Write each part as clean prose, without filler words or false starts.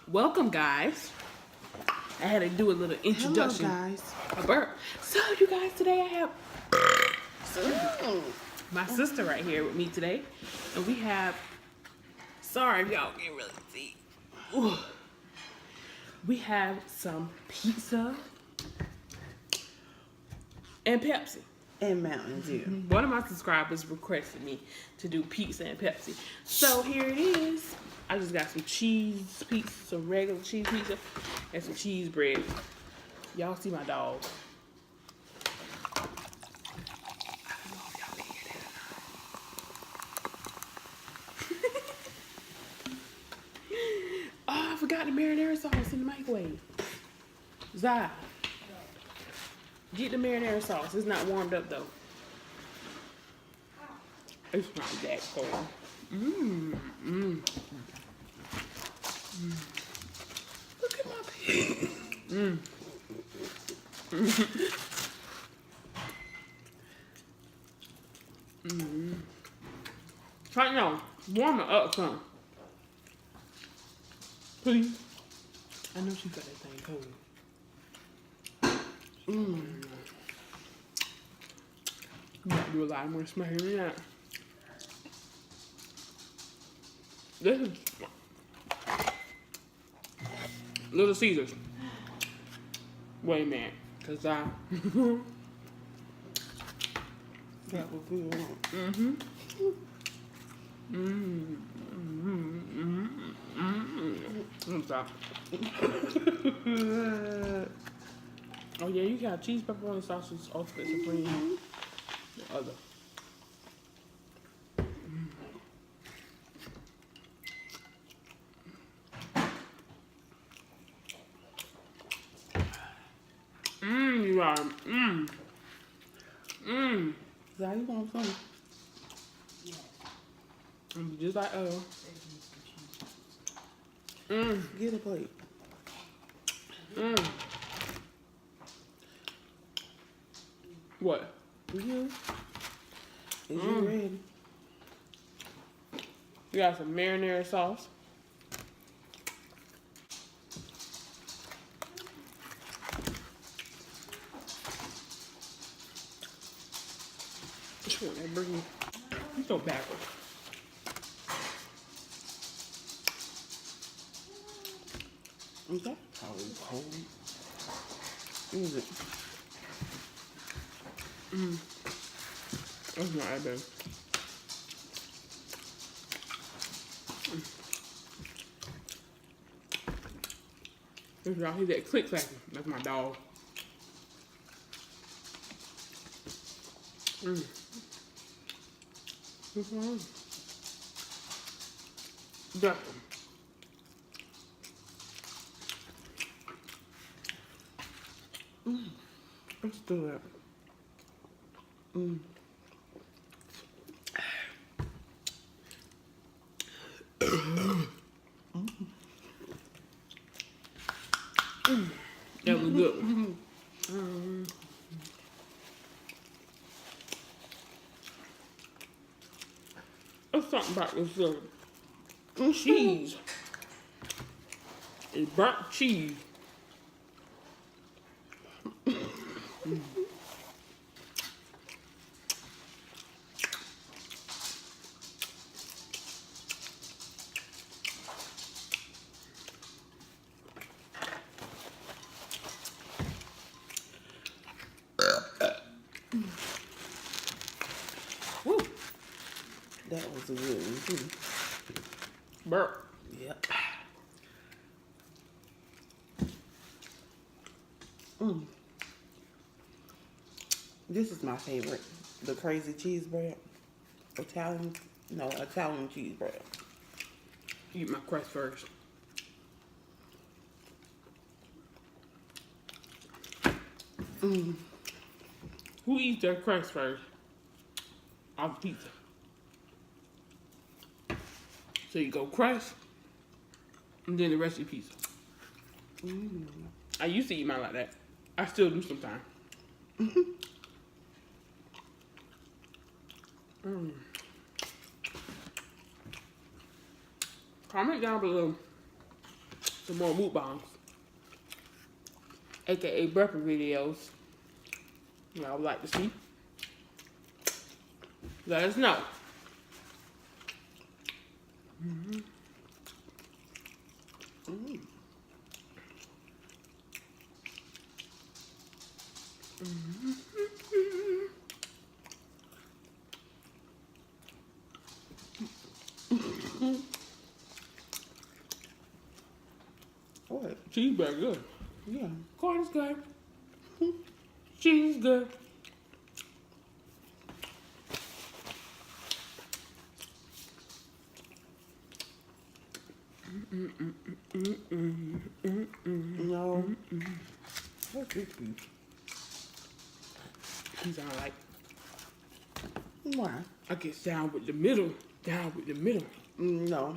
Welcome, guys. I had to do a little introduction. Hello, guys. A burp. So, you guys, today I have my sister right here with me today. And we have, sorry if y'all can't really see. Ooh. We have some pizza and Pepsi. And Mountain Dew. One of my subscribers requested me to do pizza and Pepsi. So here it is. I just got some cheese pizza, some regular cheese pizza, and some cheese bread. Y'all see my dog. I don't know if y'all can hear that or not. Oh, I forgot the marinara sauce in the microwave. Zai, get the marinara sauce. It's not warmed up though. It's not that cold. Look at my pig. Right now, warm it up some. Please. I know she got that thing cold. You gotta do a lot more smacking than that. This is Little Caesars. Wait a minute, cause I That was good. Stop. Oh yeah, you got cheese, pepperoni, sausage, ultimate supreme, the other. You are. Zai, you want some? Just like Get a plate. What? You? Is you ready? You got some marinara sauce. Which one? That bring me. You go backwards. Is that probably cold? Is it? That's not that bad. If y'all hear that click clacking, that's my dog. That one. Let's do that. That was good. There's something about this cheese. It's burnt cheese. Woo. That was a good one, too. Burp. Yep. This is my favorite. The crazy cheese bread. Italian cheese bread. Eat my crust first. Who eats their crust first? Off pizza. So you go crust, and then the rest of your pizza. I used to eat mine like that. I still do sometimes. Comment down below some more mukbangs, aka burping videos, y'all would like to see, let us know. Mm-hmm. Mm-hmm. Mm-hmm. What? Cheeseburger good. Yeah. Corn is good. Cheese is good. No. What's this piece? These are like, Why? I get down with the middle. Down with the middle. No.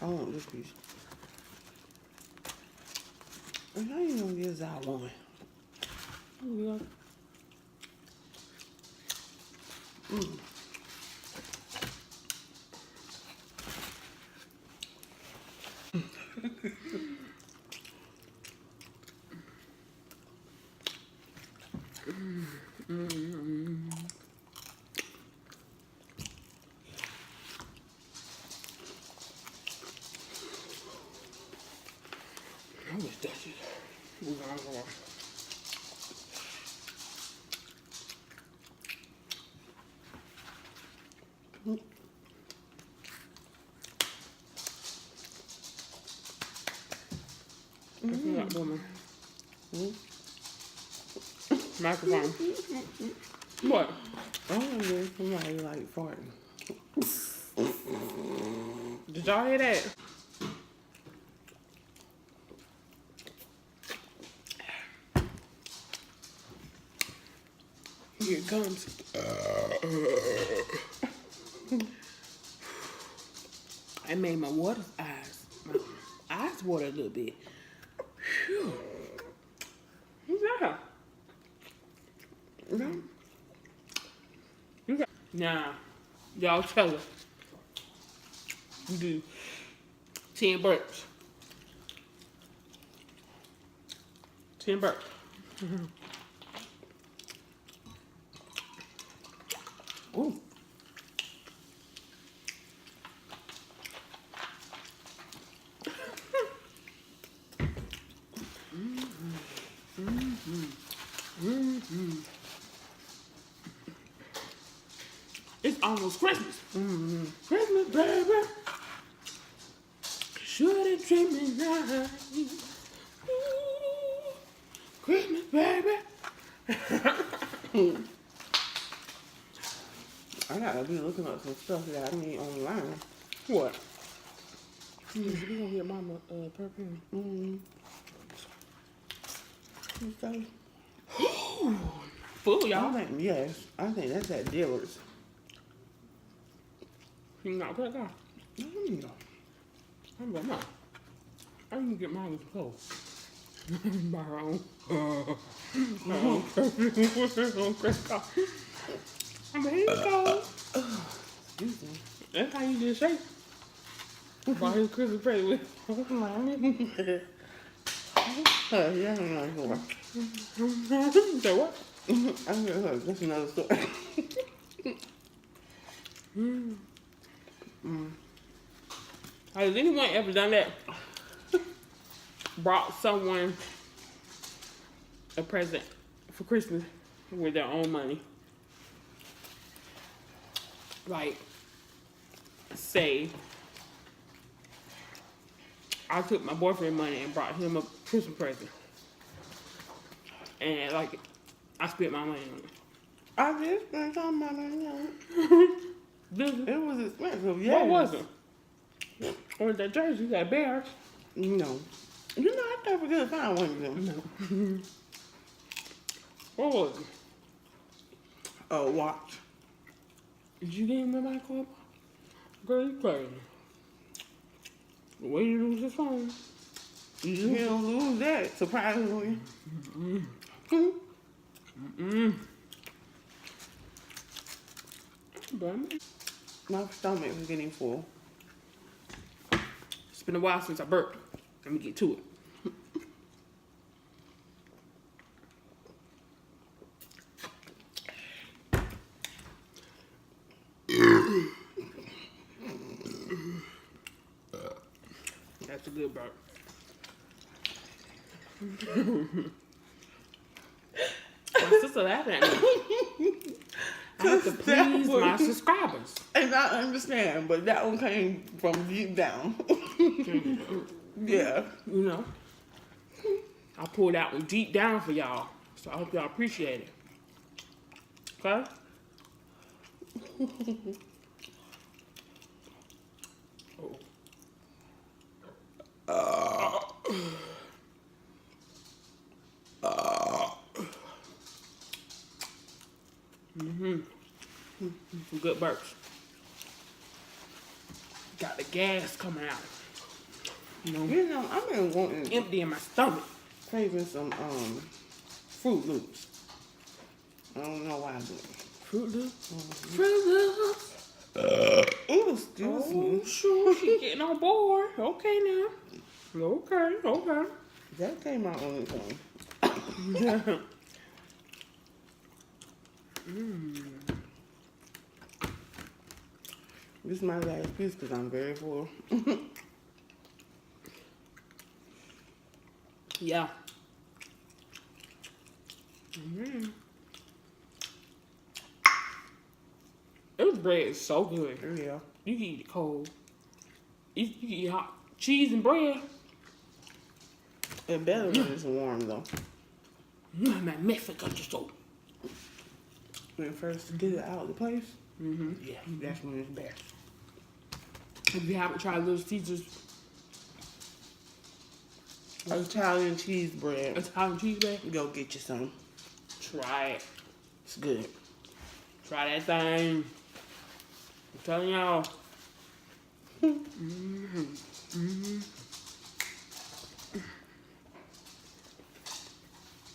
I want this piece. And how you gonna get that one? Yeah. I wish that shit was on. That's not woman. Microphone. What? I don't know if somebody like farting. Did y'all hear that? Here it comes. I made my my eyes water a little bit. Phew. Who's that? No. Nah, y'all tell her. You do 10 burps. 10 burps. Ooh. It's almost Christmas. Christmas, baby. Should have dreamed me night. Christmas, baby. I gotta be looking up some stuff that I need online. What? We gonna get mama perfume. Okay. Full, y'all. I think that's at Dillard's. You not put that? Mm. I'm like, no. I can get mine with clothes. Buy her own. My own perfume. On credit card. I'm like, here you go. Excuse me. That's how you just shake. Buy his Christmas present with. Yeah, I'm not sure. So what? I'm gonna that's another story. Has anyone ever done that? Brought someone a present for Christmas with their own money? Like, say, I took my boyfriend money and brought him a Christmas present. And, like, I spent my money on it. I did spend some money on it. It was expensive, yes. What was it? Or that jersey, you got bears. No. You know, I never could find one of them. No. What was it? A watch. Did you get him a microwave? Girl, you crazy. The way you lose your phone. You don't lose that, surprisingly. My stomach was getting full. been a while since I burped. Let me get to it. That's a good burp. My sister laughing at me. I have to please my subscribers. And I understand, but that one came from deep down. Yeah. You know, I pulled that one deep down for y'all. So I hope y'all appreciate it. Okay? Some good burps. Got the gas coming out. You know, I've been wanting empty in my stomach. craving some Fruit Loops. I don't know why I do it. Fruit Loops? Fruit Loops? Ooh, excuse me. Oh, sure. She getting on board. Okay, now. Okay. That came out on its own. This is my last piece because I'm very full. Yeah. This bread is so good. Yeah. You can eat it cold. You can eat hot cheese and bread. It's better when it's warm though. Magnificent soap. When first get it out of the place, yeah, that's when it's best. If you haven't tried Little Caesars Italian cheese bread, Italian cheese bread, go get you some. try it. It's good. Try that thing. I'm telling y'all.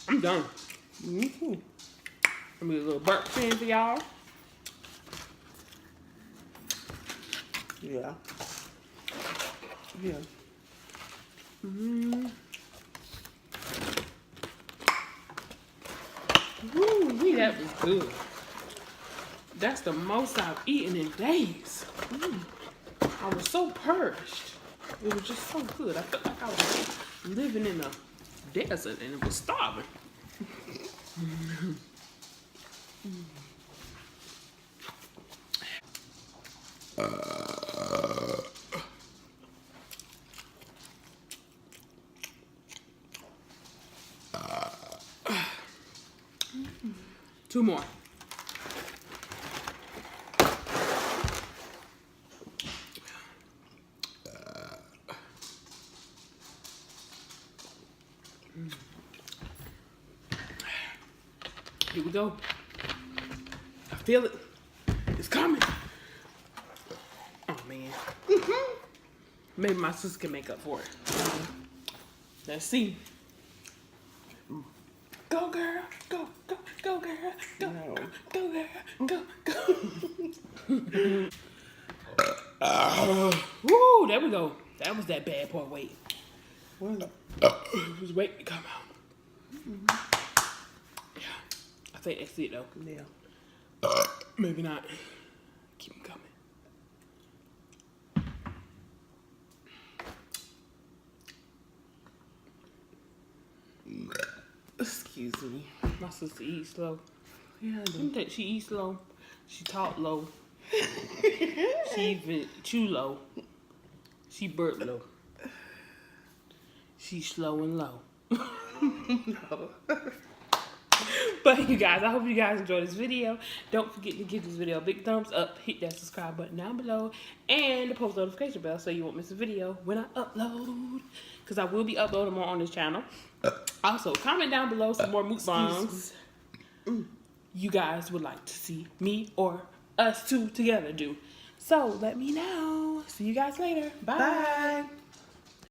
I'm done. Me too. Let me do a little burp thing for y'all. Yeah. Yeah. Ooh, that was good. That's the most I've eaten in days. I was so purged. It was just so good. I felt like I was living in a desert and it was starving. Two more. Here we go. I feel it. It's coming. Oh, man. Maybe my sister can make up for it. Let's see. Go, girl. Go, go, go, girl. Go, No. go, girl. Go, go. Woo, there we go. That was that bad boy weight. Well, Just wait to come out. Yeah, I think that's it though. yeah. Maybe not. Keep them coming. Excuse me. My sister eats slow. Yeah, I I do. don't think she eats slow. She talk low. She even chew low. She burp low. She's slow and low. No. But you guys, I hope you guys enjoyed this video. Don't forget to give this video a big thumbs up. Hit that subscribe button down below. And the post notification bell so you won't miss a video when I upload. Because I will be uploading more on this channel. Also, comment down below some more mukbangs you guys would like to see me or us two together do. So, let me know. See you guys later. Bye. Bye.